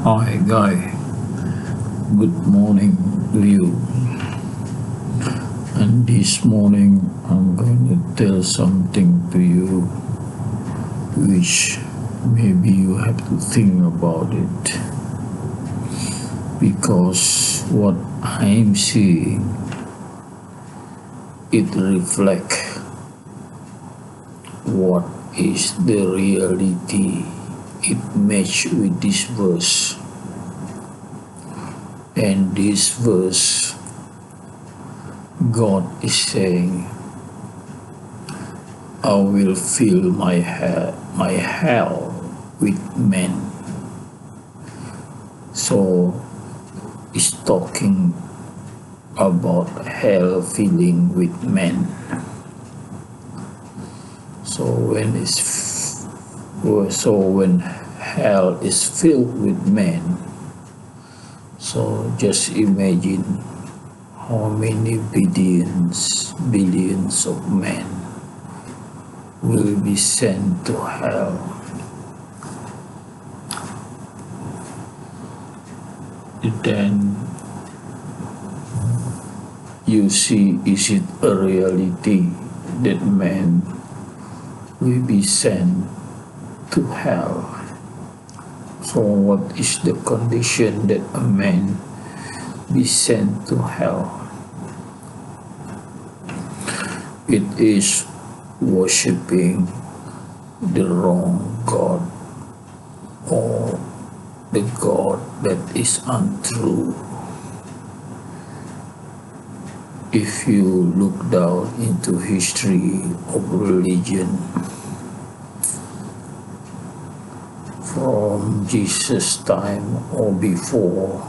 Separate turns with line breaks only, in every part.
Hi Guy, good morning to you. And this morning I'm going to tell something to you which maybe you have to think about it, because what I'm seeing, it reflects what is the reality. It matches with this verse, and this verse, God is saying, I will fill my hell with men. So it's talking about hell filling with men. So when hell is filled with men, so just imagine how many billions of men will be sent to hell. Then you see, is it a reality that man will be sent to hell? So what is the condition that a man be sent to hell? It is worshipping the wrong God, or the God that is untrue. If you look down into history of religion, from Jesus' time or before,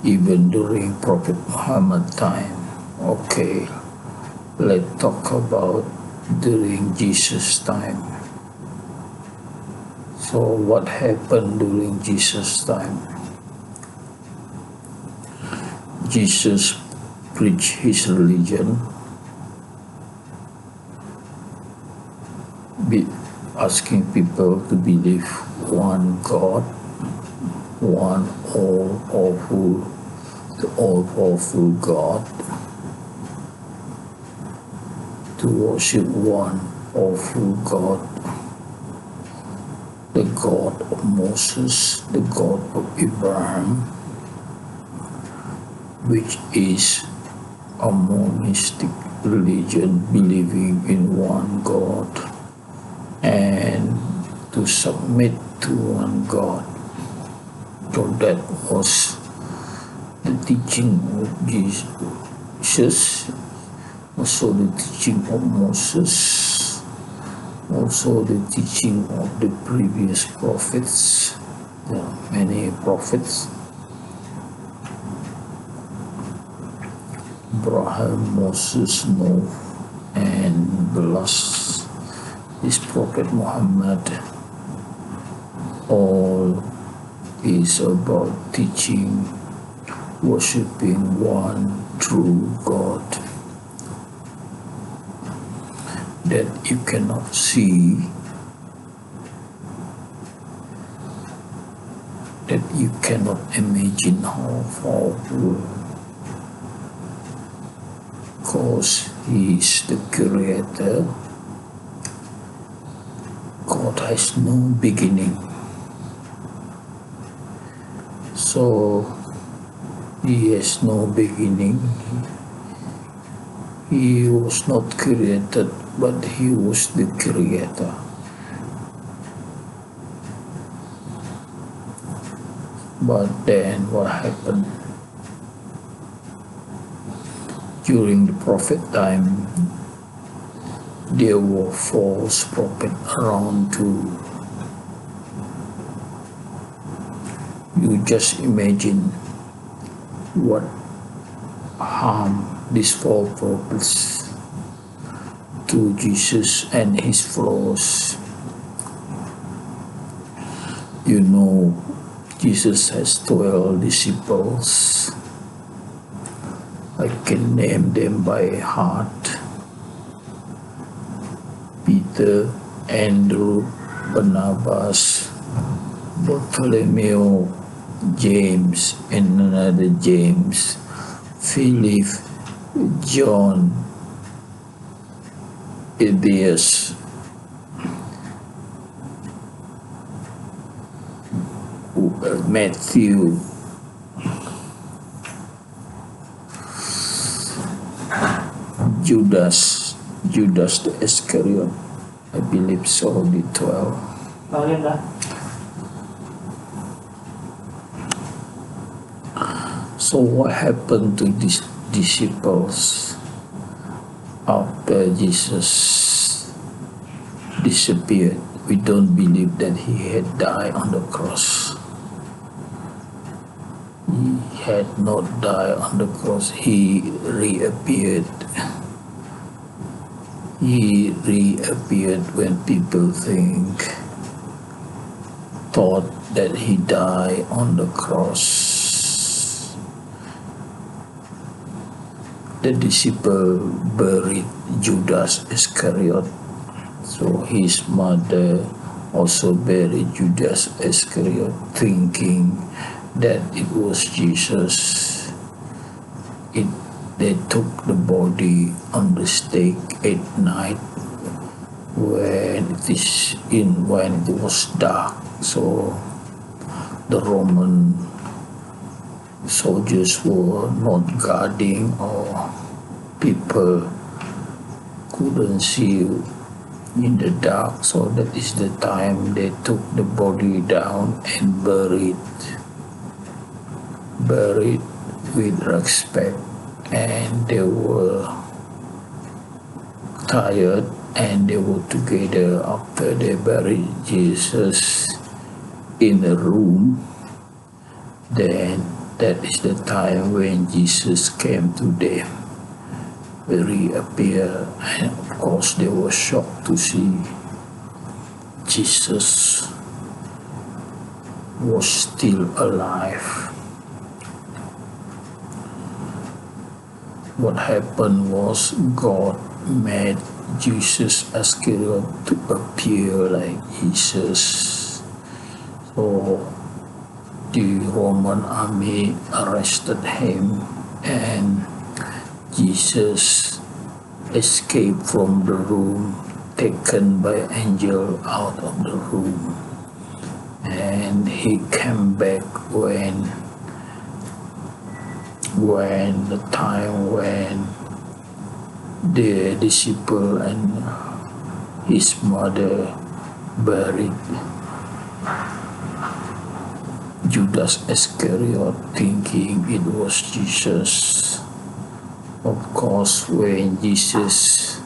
even during Prophet Muhammad time, okay, let's talk about during Jesus' time. So what happened during Jesus' time? Jesus preached his religion, asking people to believe one God, one all-powerful, the all-powerful God, to worship one powerful God, the God of Moses, the God of Abraham, which is a monistic religion believing in one God and to submit to one God. So that was the teaching of Jesus, also the teaching of Moses, also the teaching of the previous prophets. There are many prophets: Abraham, Moses, Noah, and the last is Prophet Muhammad. All is about teaching, worshipping one true God that you cannot see, that you cannot imagine how powerful, because He is the Creator. God has no beginning. So He has no beginning. He was not created, but He was the Creator. But then what happened? During the prophet time, there were false prophets around too. You just imagine what harm these false prophets to Jesus and his followers. You know, Jesus has 12 disciples. I can name them by heart: Peter, Andrew, Barnabas, Bartholomew, James, and another James, Philip, John, Thaddeus, Matthew, Judas the Iscariot, I believe so, the 12. So what happened to these disciples after Jesus disappeared? We don't believe that he had died on the cross. He had not died on the cross. He reappeared. He reappeared when people thought that he died on the cross. The disciple buried Judas Iscariot, so his mother also buried Judas Iscariot, thinking that it was Jesus. They took the body on the stake at night when it was dark, so the Roman soldiers were not guarding, or people couldn't see in the dark, so that is the time they took the body down and buried with respect. And they were tired and they were together after they buried Jesus in a room. Then that is the time when Jesus came to them, reappeared, and of course they were shocked to see Jesus was still alive. What happened was God made Jesus Iscariot to appear like Jesus. So the Roman army arrested him, and Jesus escaped from the room, taken by an angel out of the room. And he came back when the time when the disciple and his mother buried Judas Iscariot, thinking it was Jesus. Of course, when Jesus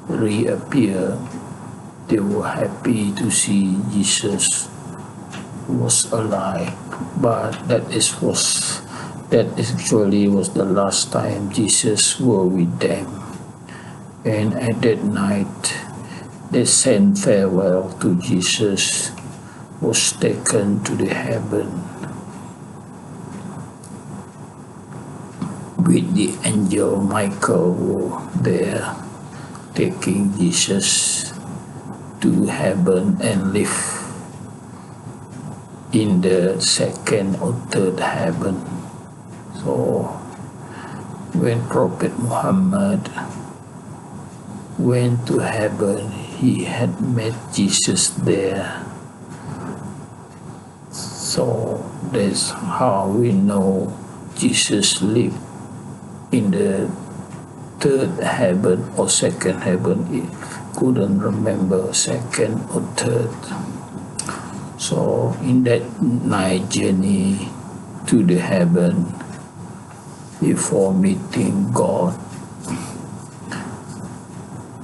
reappeared, they were happy to see Jesus was alive, but that actually was the last time Jesus was with them. And at that night, they sent farewell to Jesus, was taken to the heaven with the angel Michael there, taking Jesus to heaven and live in the second or third heaven. So when Prophet Muhammad went to heaven, he had met Jesus there. So that's how we know Jesus lived in the third heaven or second heaven. He couldn't remember second or third. So in that night journey to the heaven, before meeting God,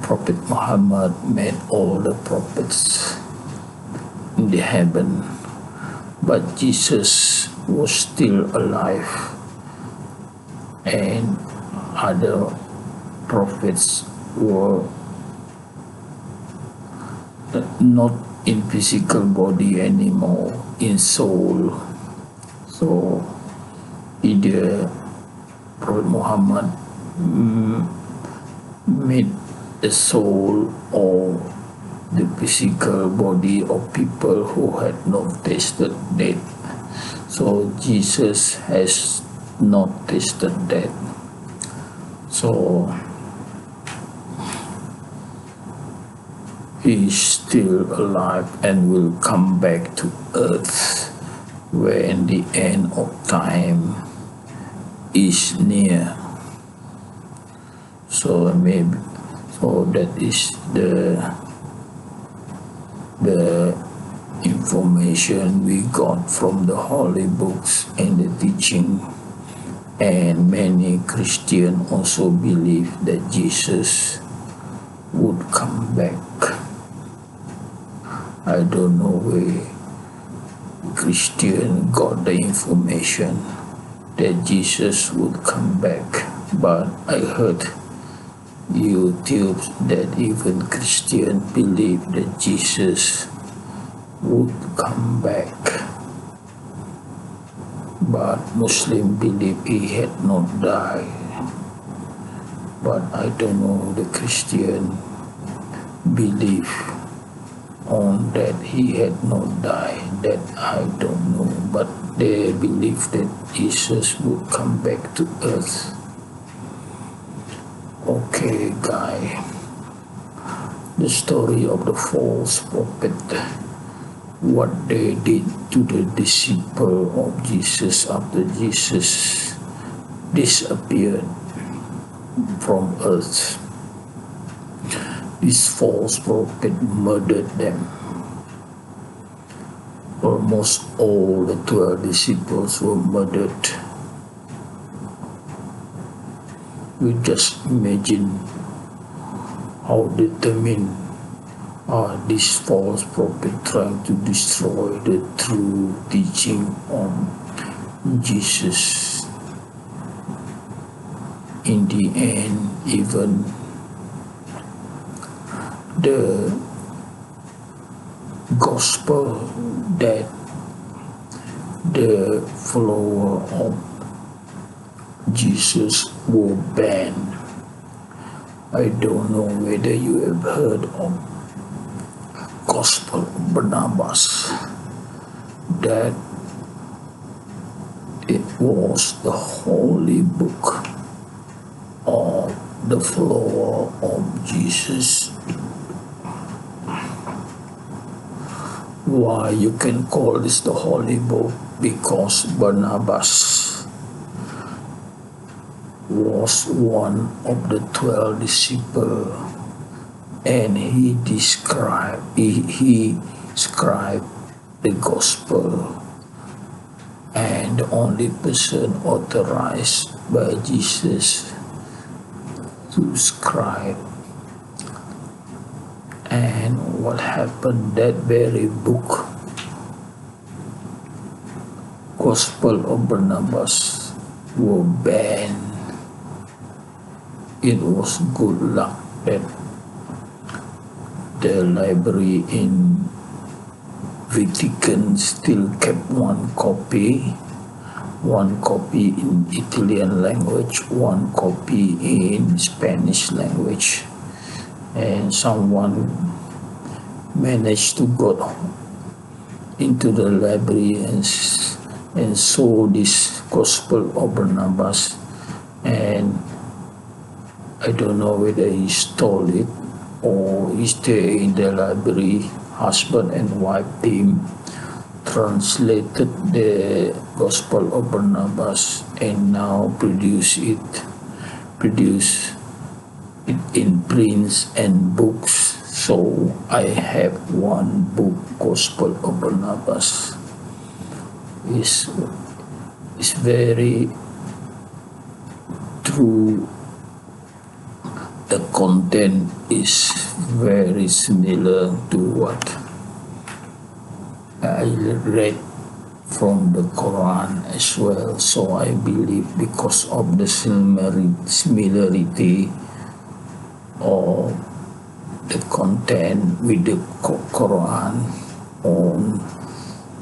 Prophet Muhammad met all the prophets in the heaven, but Jesus was still alive, and other prophets were not in physical body anymore, in soul. So either Prophet Muhammad met the soul or the physical body of people who had not tasted death. So Jesus has not tasted death. So he is still alive and will come back to earth when the end of time is near. So that is the information we got from the holy books and the teaching. And many Christians also believe that Jesus would come back. I don't know where Christian got the information that Jesus would come back, but I heard YouTube that even Christians believe that Jesus would come back, but Muslim believe he had not died. But I don't know the Christian belief on that he had not died. That I don't know, but they believe that Jesus would come back to earth. Okay, guy. The story of the false prophet, what they did to the disciple of Jesus after Jesus disappeared from earth. This false prophet murdered them. Almost all the 12 disciples were murdered. You just imagine how determined are these false prophets trying to destroy the true teaching on Jesus. In the end, even the gospel that the follower of Jesus were banned. I don't know whether you have heard of Gospel of Barnabas, that it was the holy book of the follower of Jesus. Why you can call this the holy book? Because Barnabas was one of the 12 disciples, and he scribed the gospel, and the only person authorized by Jesus to scribe. And what happened? That very book, Gospel of Barnabas, were banned. It was good luck that the library in Vatican still kept one copy in Italian language, one copy in Spanish language, and someone managed to go into the library and saw this Gospel of Barnabas, and I don't know whether he stole it or he stayed in the library. Husband and wife team translated the Gospel of Barnabas and now produce it in prints and books. So I have one book, Gospel of Barnabas. It's very true. The content is very similar to what I read from the Koran as well. So I believe because of the similarity of the content with the Koran on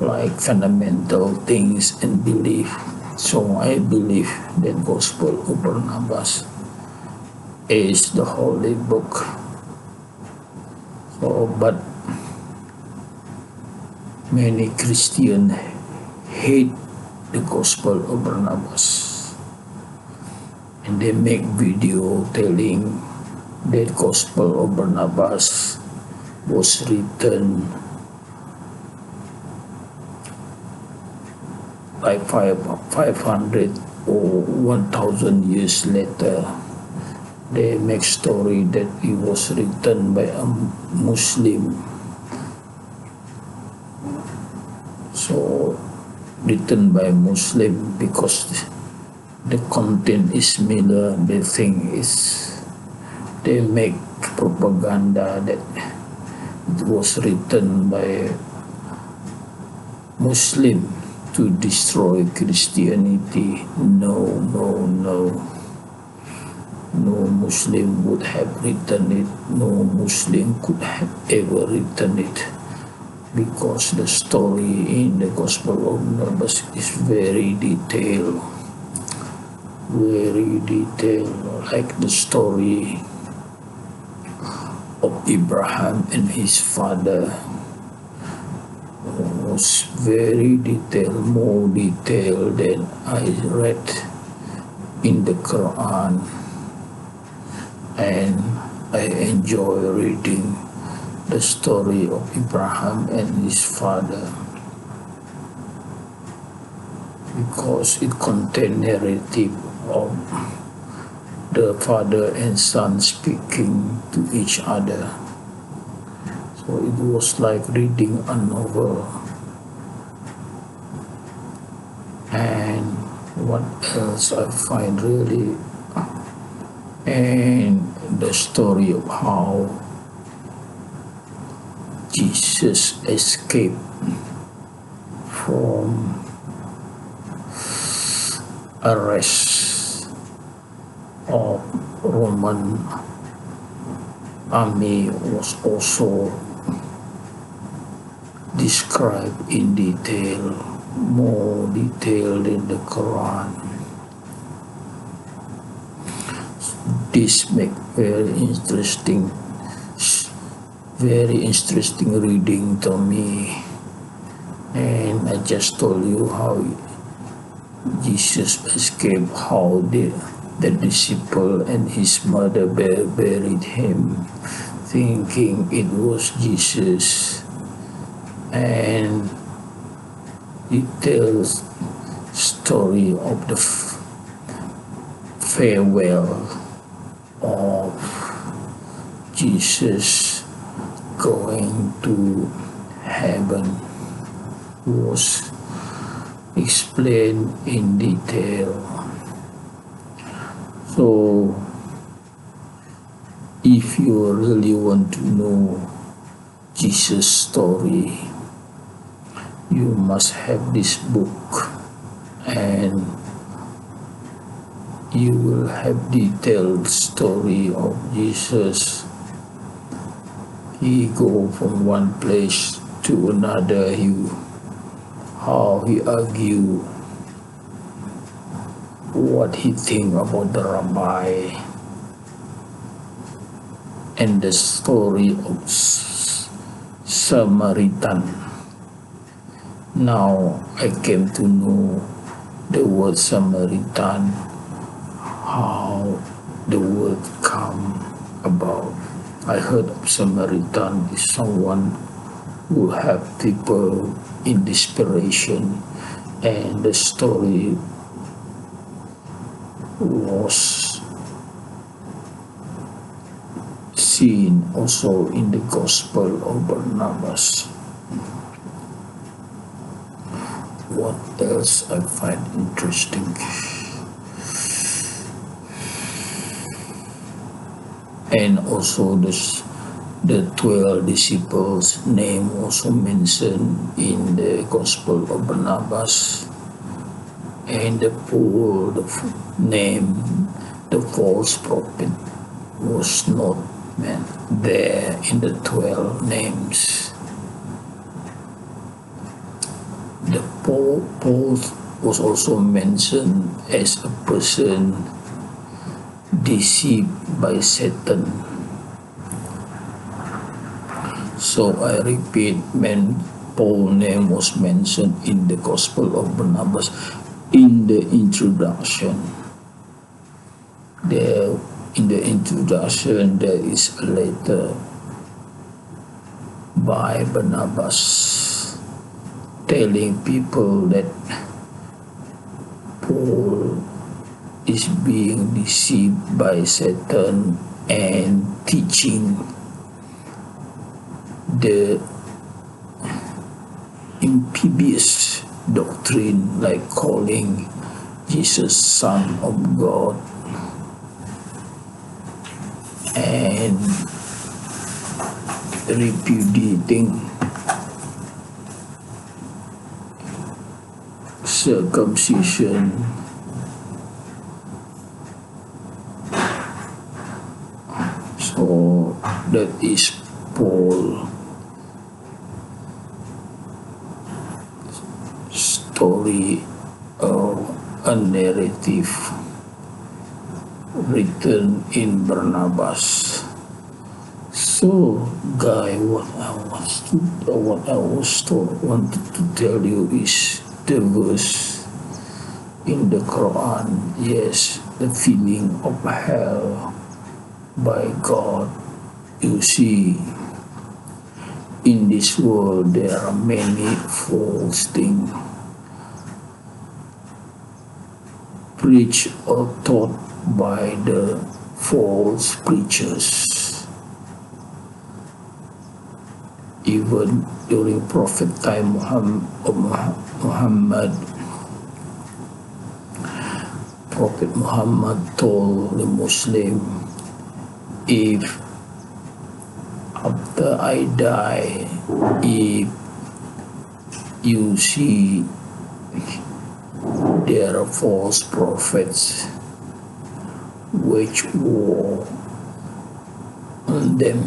like fundamental things and belief. So I believe that Gospel of Barnabas is the holy book. But many Christians hate the gospel of Barnabas, and they make video telling that gospel of Barnabas was written by 500 or 1,000 years later. They make story that it was written by a Muslim. So written by Muslim because the content is similar. The thing is, they make propaganda that it was written by Muslim to destroy Christianity. No Muslim would have written it. No Muslim could have ever written it, because the story in the Gospel of Barnabas is very detailed, like the story of Abraham and his father. Was very detailed, more detailed than I read in the Koran, and I enjoy reading the story of Abraham and his father because it contains narrative of the father and son speaking to each other. So it was like reading a novel. And what else I find really, and the story of how Jesus escaped from arrest of Roman army was also described in detail, more detailed in the Quran. This makes very interesting reading to me. And I just told you how Jesus escaped, how the disciple and his mother buried him, thinking it was Jesus. And it tells story of the farewell of Jesus going to heaven, was explained in detail. So if you really want to know Jesus' story, you must have this book, and you will have detailed story of Jesus. He go from one place to another, how he argue, what he think about the rabbi, and the story of Samaritan. Now I came to know the word Samaritan, how the word come about. I heard of Samaritan is someone who have people in desperation, and the story was seen also in the Gospel of Barnabas. What else I find interesting? And also the 12 disciples' name also mentioned in the Gospel of Barnabas, and the name, the false prophet, was not meant there in the 12 names. The Paul was also mentioned as a person deceived by Satan. So I repeat, when Paul's name was mentioned in the Gospel of Barnabas in the introduction. There is a letter by Barnabas telling people that Paul is being deceived by Satan and teaching the impious doctrine, like calling Jesus Son of God and repudiating circumcision, so that is Paul's story, a narrative written in Barnabas. So, guy, what I wanted to tell you is the verse in the Koran. Yes, the feeling of hell by God. You see, in this world there are many false things preached or taught by the false preachers. Even during Prophet time Prophet Muhammad told the Muslim, if after I die, if you see there are false prophets wage war on them,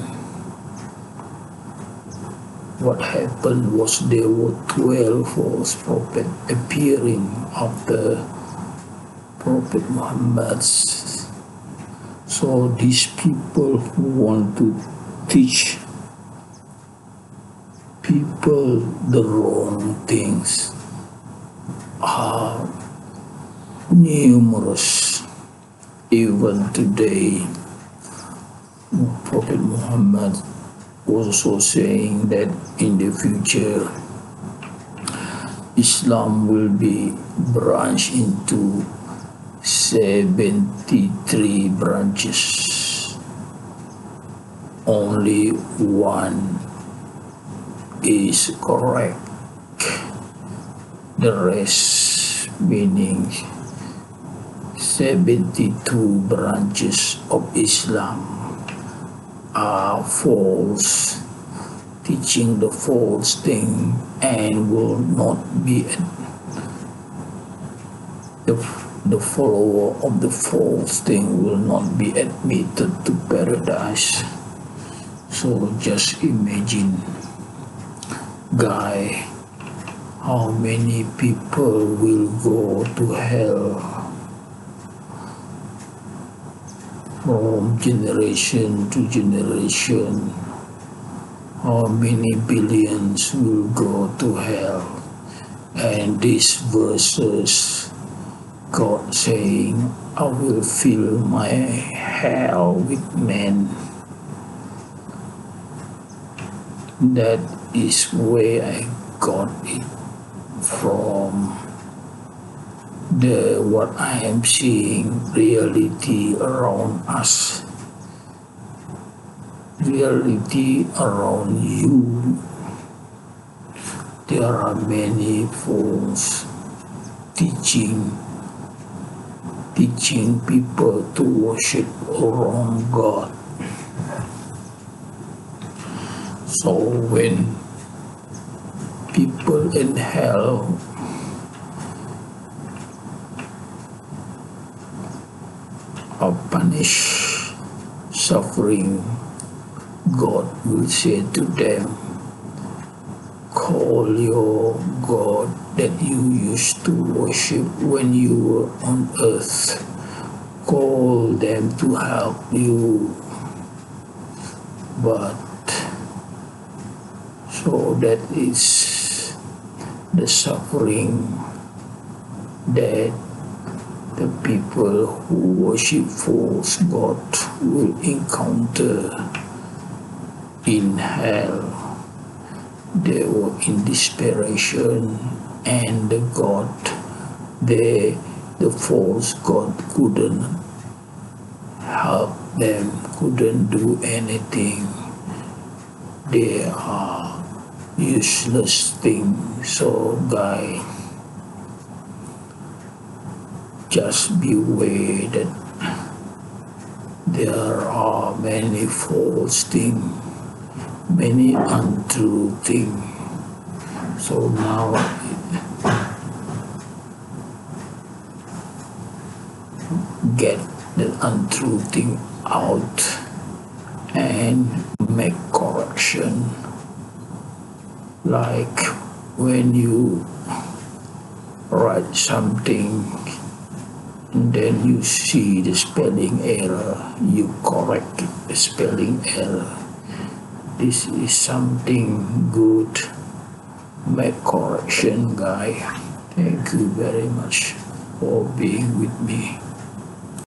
what happened was there were 12 false prophets appearing after Prophet Muhammad's. So these people who want to teach people the wrong things are numerous. Even today, Prophet Muhammad also saying that in the future Islam will be branched into 73 branches. Only one is correct. The rest, meaning 72 branches of Islam, are false, teaching the false thing, and will not be the follower of the false thing will not be admitted to paradise. So just imagine, guy, how many people will go to hell from generation to generation. How many billions will go to hell? And these verses, God saying, I will fill my hell with men. That is where I got it from. What I am seeing, reality around us, reality around you. There are many false teaching people to worship a wrong God. So when people in hell are punished, suffering, God will say to them, call your God that you used to worship when you were on earth. Call them to help you. But So that is the suffering that the people who worship false God will encounter in hell. They were in desperation, and the false God couldn't help them, couldn't do anything. They are useless things. So guys, just beware that there are many false things, many untrue things. So now get the untrue thing out and make correction. Like when you write something and then you see the spelling error, you correct the spelling error. This is something good. Make correction, guy. Thank you very much for being with me.